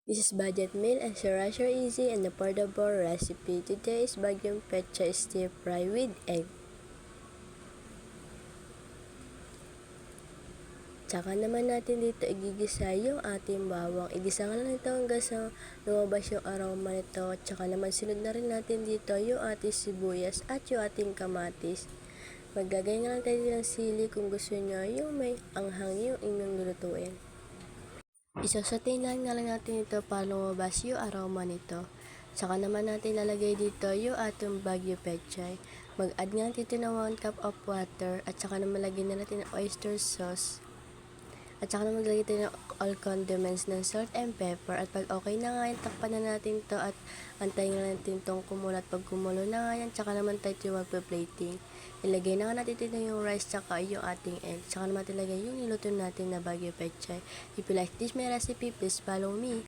This is budget meal and sriracha easy and affordable recipe. Today is bagyong pecha stir fry with egg. Tsaka naman natin dito igigisa yung ating bawang. Igisa nga lang ito hanggang sa lumabas yung aroma nito. Tsaka naman sunod na rin natin dito yung ating sibuyas at yung ating kamatis. Maglagay nga lang tayo ng sili kung gusto nyo yung may anghang yung inyong lulutuin. Isasatein nga lang natin ito para lumabas yung aroma nito. Saka naman natin lalagay dito yung ating bagyo pechay. Mag-add nga dito ng 1 cup of water at saka naman lagyan na natin ng oyster sauce. At saka naman maglagay tayo ng all condiments ng salt and pepper. At pag okay na nga yan, takpan na natin to at antayin na natin itong kumulo. At pag kumulo na nga yan, tsaka naman tayo magpa-plating. Ilagay na nga natin dito yung rice tsaka yung ating egg. Tsaka naman ilagay yung niluto natin na bagyo pechay. If you like this my recipe, please follow me.